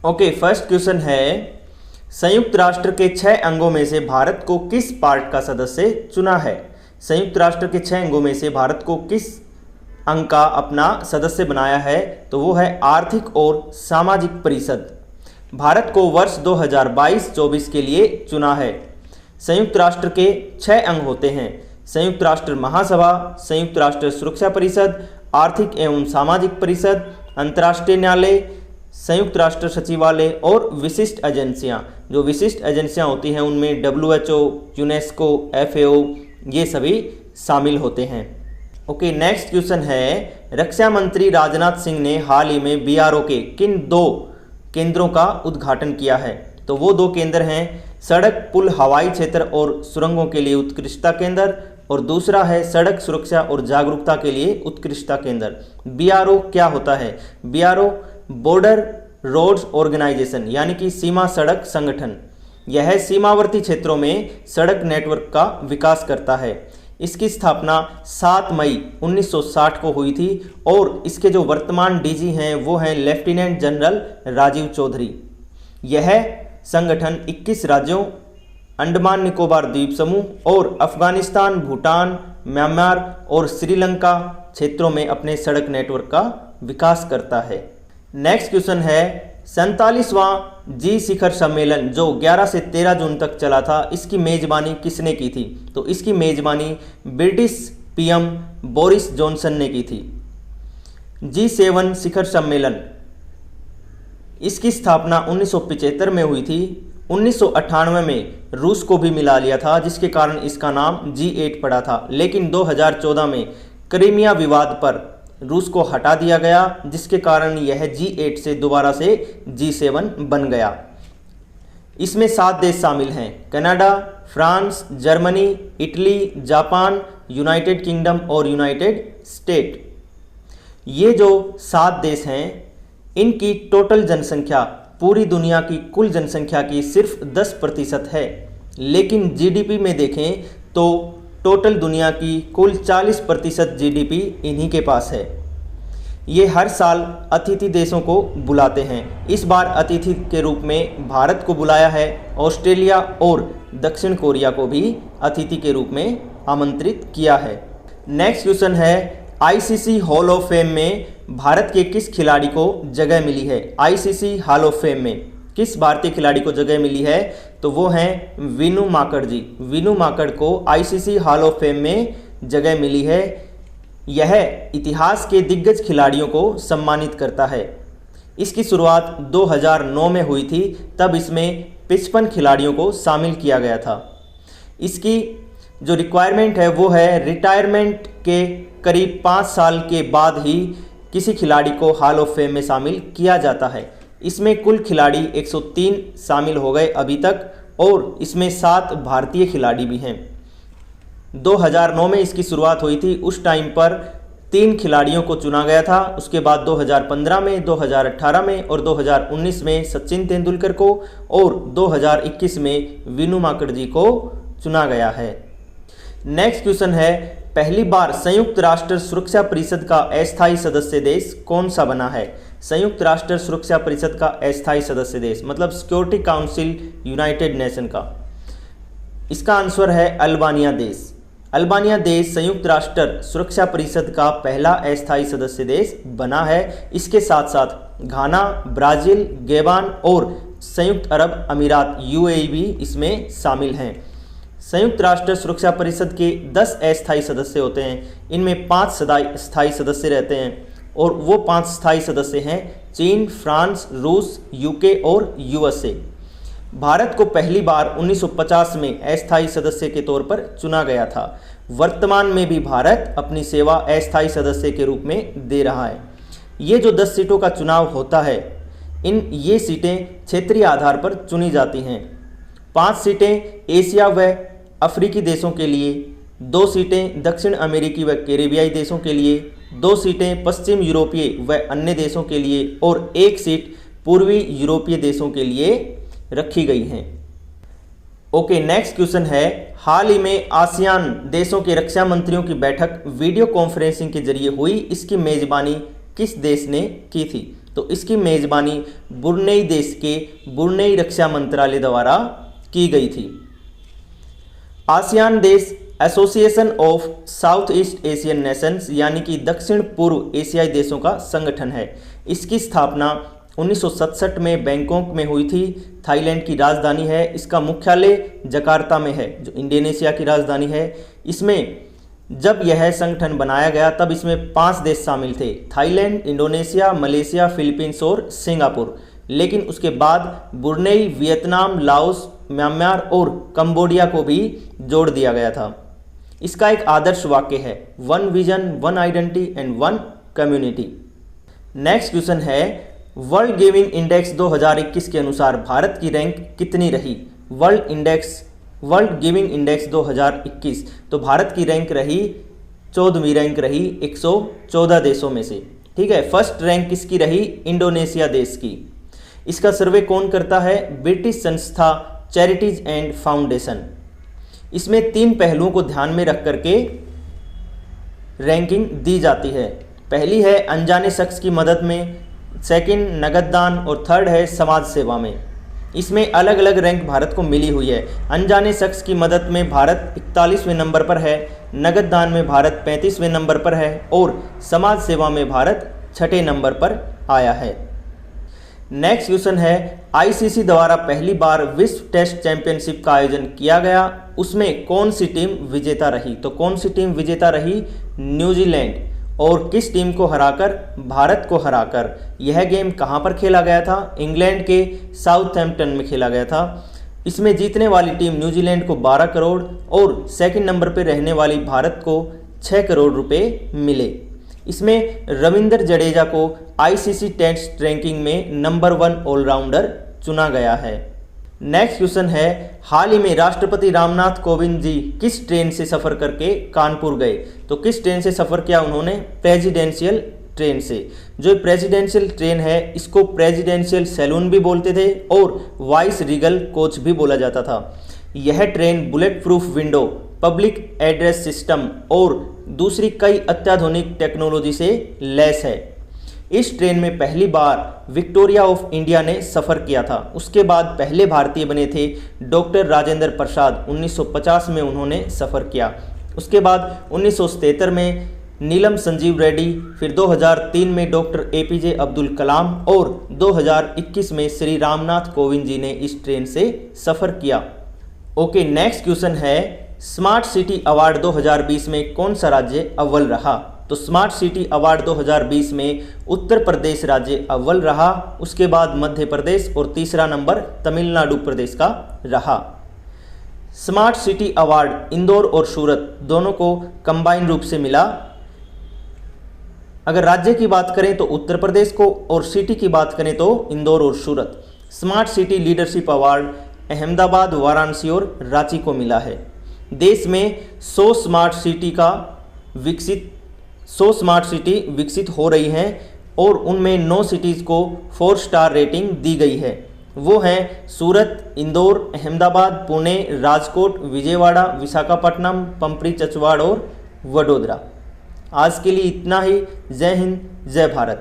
Okay, first question है संयुक्त राष्ट्र के 6 अंगों में से भारत को किस पार्ट का सदस्य चुना है। संयुक्त राष्ट्र के 6 अंगों में से भारत को किस अंग का अपना सदस्य बनाया है, तो वो है आर्थिक और सामाजिक परिषद। भारत को वर्ष 2022-24 के लिए चुना है। संयुक्त राष्ट्र के 6 अंग होते हैं: संयुक्त राष्ट्र महासभा, संयुक्त राष्ट्र सुरक्षा परिषद, आर्थिक एवं सामाजिक परिषद, अंतर्राष्ट्रीय न्यायालय, संयुक्त राष्ट्र सचिवालय और विशिष्ट एजेंसियां। जो विशिष्ट एजेंसियां होती हैं उनमें WHO, यूनेस्को, FAO ये सभी शामिल होते हैं। ओके, नेक्स्ट क्वेश्चन है रक्षा मंत्री राजनाथ सिंह ने हाल ही में BRO के किन 2 केंद्रों का उद्घाटन किया है। तो वो 2 केंद्र हैं सड़क पुल हवाई क्षेत्र और सुरंगों के लिए उत्कृष्टता केंद्र, और दूसरा है सड़क सुरक्षा और जागरूकता के लिए उत्कृष्टता केंद्र। BRO क्या होता है? BRO बॉर्डर रोड्स ऑर्गेनाइजेशन यानी कि सीमा सड़क संगठन। यह सीमावर्ती क्षेत्रों में सड़क नेटवर्क का विकास करता है। इसकी स्थापना 7 मई 1960 को हुई थी और इसके जो वर्तमान DG हैं वो हैं लेफ्टिनेंट जनरल राजीव चौधरी। यह संगठन 21 राज्यों, अंडमान निकोबार द्वीप समूह और अफगानिस्तान, भूटान, म्यांमार और श्रीलंका क्षेत्रों में अपने सड़क नेटवर्क का विकास करता है। नेक्स्ट क्वेश्चन है 47वां G शिखर सम्मेलन जो 11 से 13 जून तक चला था, इसकी मेजबानी किसने की थी? तो इसकी मेजबानी ब्रिटिश PM बोरिस जॉनसन ने की थी। G7 शिखर सम्मेलन, इसकी स्थापना 1975 में हुई थी। 1998 में रूस को भी मिला लिया था जिसके कारण इसका नाम G8 पड़ा था, लेकिन 2014 में क्रीमिया विवाद पर रूस को हटा दिया गया जिसके कारण यह G8 से दोबारा से G7 बन गया। इसमें 7 देश शामिल हैं: Canada, France, Germany, Italy, Japan, United kingdom और यूनाइटेड स्टेट। ये जो 7 देश हैं इनकी टोटल जनसंख्या पूरी दुनिया की कुल जनसंख्या की सिर्फ 10% है, लेकिन GDP में देखें तो टोटल दुनिया की कुल 40% GDP इन्हीं के पास है। ये हर साल अतिथि देशों को बुलाते हैं। इस बार अतिथि के रूप में भारत को बुलाया है। ऑस्ट्रेलिया और दक्षिण कोरिया को भी अतिथि के रूप में आमंत्रित किया है। नेक्स्ट क्वेश्चन है ICC हॉल ऑफ फेम में भारत के किस खिलाड़ी को जगह मिली है? ICC हॉल ऑफ फेम में किस भारतीय खिलाड़ी को जगह मिली है? तो वो हैं विनू माकड़ जी। विनू माकड़ को ICC हॉल ऑफ फेम में जगह मिली है। यह इतिहास के दिग्गज खिलाड़ियों को सम्मानित करता है। इसकी शुरुआत 2009 में हुई थी, तब इसमें 55 खिलाड़ियों को शामिल किया गया था। इसकी जो रिक्वायरमेंट है वो है रिटायरमेंट के करीब 5 साल के बाद ही किसी खिलाड़ी को हॉल ऑफ फेम में शामिल किया जाता है। इसमें कुल खिलाड़ी 103 शामिल हो गए अभी तक और इसमें 7 भारतीय खिलाड़ी भी हैं। 2009 में इसकी शुरुआत हुई थी। उस टाइम पर 3 खिलाड़ियों को चुना गया था। उसके बाद 2015 में, 2018 में और 2019 में सचिन तेंदुलकर को और 2021 में विनू माकड़ जी को चुना गया है। नेक्स्ट क्वेश्चन है पहली बार संयुक्त राष्ट्र सुरक्षा परिषद का अस्थायी सदस्य देश कौन सा बना है? संयुक्त राष्ट्र सुरक्षा परिषद का अस्थायी सदस्य देश मतलब सिक्योरिटी काउंसिल यूनाइटेड नेशन का, इसका आंसर है अल्बानिया देश। अल्बानिया देश संयुक्त राष्ट्र सुरक्षा परिषद का पहला अस्थायी सदस्य देश बना है। इसके साथ साथ घाना, ब्राज़ील, गैबान और संयुक्त अरब अमीरात UAE भी इसमें शामिल हैं। संयुक्त राष्ट्र सुरक्षा परिषद के 10 अस्थायी सदस्य होते हैं। इनमें 5 स्थायी सदस्य रहते हैं और वो 5 स्थायी सदस्य हैं चीन, फ्रांस, रूस, UK और USA। भारत को पहली बार 1950 में अस्थायी सदस्य के तौर पर चुना गया था। वर्तमान में भी भारत अपनी सेवा अस्थायी सदस्य के रूप में दे रहा है। ये जो 10 सीटों का चुनाव होता है, ये सीटें क्षेत्रीय आधार पर चुनी जाती हैं। 5 सीटें एशिया व अफ्रीकी देशों के लिए, 2 सीटें दक्षिण अमेरिकी व कैरेबियाई देशों के लिए, 2 सीटें पश्चिम यूरोपीय व अन्य देशों के लिए और 1 सीट पूर्वी यूरोपीय देशों के लिए रखी गई हैं। ओके, नेक्स्ट क्वेश्चन है हाल ही में आसियान देशों के रक्षा मंत्रियों की बैठक वीडियो कॉन्फ्रेंसिंग के जरिए हुई, इसकी मेजबानी किस देश ने की थी? तो इसकी मेज़बानी ब्रुनेई देश के ब्रुनेई रक्षा मंत्रालय द्वारा की गई थी। आसियान देश association of south east Asian Nations यानी कि दक्षिण पूर्व एशियाई देशों का संगठन है। इसकी स्थापना 1967 में बैंकॉक में हुई थी। थाईलैंड की राजधानी है। इसका मुख्यालय जकार्ता में है, जो इंडोनेशिया की राजधानी है। इसमें जब यह संगठन बनाया गया तब इसमें 5 देश शामिल थे, थाईलैंड, इंडोनेशिया, मलेशिया, फिलीपींस और सिंगापुर। लेकिन उसके बाद ब्रुनेई, वियतनाम, लाओस, म्यांमार और कंबोडिया को भी जोड़ दिया गया था। इसका एक आदर्श वाक्य है, one vision, one identity and one community. Next question है, वर्ल्ड गिविंग इंडेक्स 2021 के अनुसार भारत की रैंक कितनी रही? वर्ल्ड गिविंग इंडेक्स 2021, तो भारत की रैंक रही 14वीं रैंक रही 114 देशों में से। ठीक है, फर्स्ट रैंक किसकी रही? इंडोनेशिया देश की। इसका सर्वे कौन करता है? ब्रिटिश संस्था चैरिटीज एंड फाउंडेशन। इसमें 3 पहलुओं को ध्यान में रख करके रैंकिंग दी जाती है। पहली है अनजाने शख्स की मदद में, सेकंड नगद दान और थर्ड है समाज सेवा में। इसमें अलग अलग रैंक भारत को मिली हुई है। अनजाने शख्स की मदद में भारत 41वें नंबर पर है, नगद दान में भारत 35वें नंबर पर है और समाज सेवा में भारत 6ठे नंबर पर आया है। नेक्स्ट क्वेश्चन है, आईसीसी द्वारा पहली बार विश्व टेस्ट चैंपियनशिप का आयोजन किया गया, उसमें कौन सी टीम विजेता रही? तो कौन सी टीम विजेता रही? न्यूजीलैंड। और किस टीम को हराकर? भारत को हराकर। यह गेम कहां पर खेला गया था? इंग्लैंड के साउथहैम्पटन में खेला गया था। इसमें जीतने वाली टीम न्यूजीलैंड को 12 करोड़ और सेकंड नंबर पर रहने वाली भारत को 6 करोड़ रुपए मिले। इसमें रविंद्र जडेजा को आईसीसी टेस्ट रैंकिंग में नंबर 1 ऑलराउंडर चुना गया है। नेक्स्ट क्वेश्चन है, हाल ही में राष्ट्रपति रामनाथ कोविंद जी किस ट्रेन से सफ़र करके कानपुर गए? तो किस ट्रेन से सफ़र किया उन्होंने? प्रेसिडेंशियल ट्रेन से। जो प्रेसिडेंशियल ट्रेन है इसको प्रेसिडेंशियल सैलून भी बोलते थे और वाइस रीगल कोच भी बोला जाता था। यह train bullet proof window, public address system और दूसरी कई अत्याधुनिक टेक्नोलॉजी से लैस है। इस ट्रेन में पहली बार विक्टोरिया ऑफ इंडिया ने सफ़र किया था। उसके बाद पहले भारतीय बने थे डॉक्टर राजेंद्र प्रसाद, 1950 में उन्होंने सफ़र किया। उसके बाद 1977 में नीलम संजीव रेड्डी, फिर 2003 में डॉक्टर एपीजे अब्दुल कलाम और 2021 में श्री रामनाथ कोविंद जी ने इस ट्रेन से सफ़र किया। ओके, नेक्स्ट क्वेश्चन है, स्मार्ट सिटी अवार्ड 2020 में कौन सा राज्य अव्वल रहा? तो स्मार्ट सिटी अवार्ड 2020 में उत्तर प्रदेश राज्य अव्वल रहा, उसके बाद मध्य प्रदेश और तीसरा नंबर तमिलनाडु प्रदेश का रहा। स्मार्ट सिटी अवार्ड इंदौर और सूरत दोनों को कंबाइन रूप से मिला। अगर राज्य की बात करें तो उत्तर प्रदेश को और सिटी की बात करें तो इंदौर और Surat. Smart city leadership award Ahmedabad, Varanasi और रांची को मिला है। देश में 100 स्मार्ट सिटी विकसित हो रही हैं और उनमें 9 सिटीज़ को 4 स्टार रेटिंग दी गई है। वो हैं सूरत, इंदौर, अहमदाबाद, पुणे, राजकोट, विजयवाड़ा, विशाखापट्टनम, पंपरी चचवाड़ और वडोदरा। आज के लिए इतना ही। जय हिंद, जय भारत।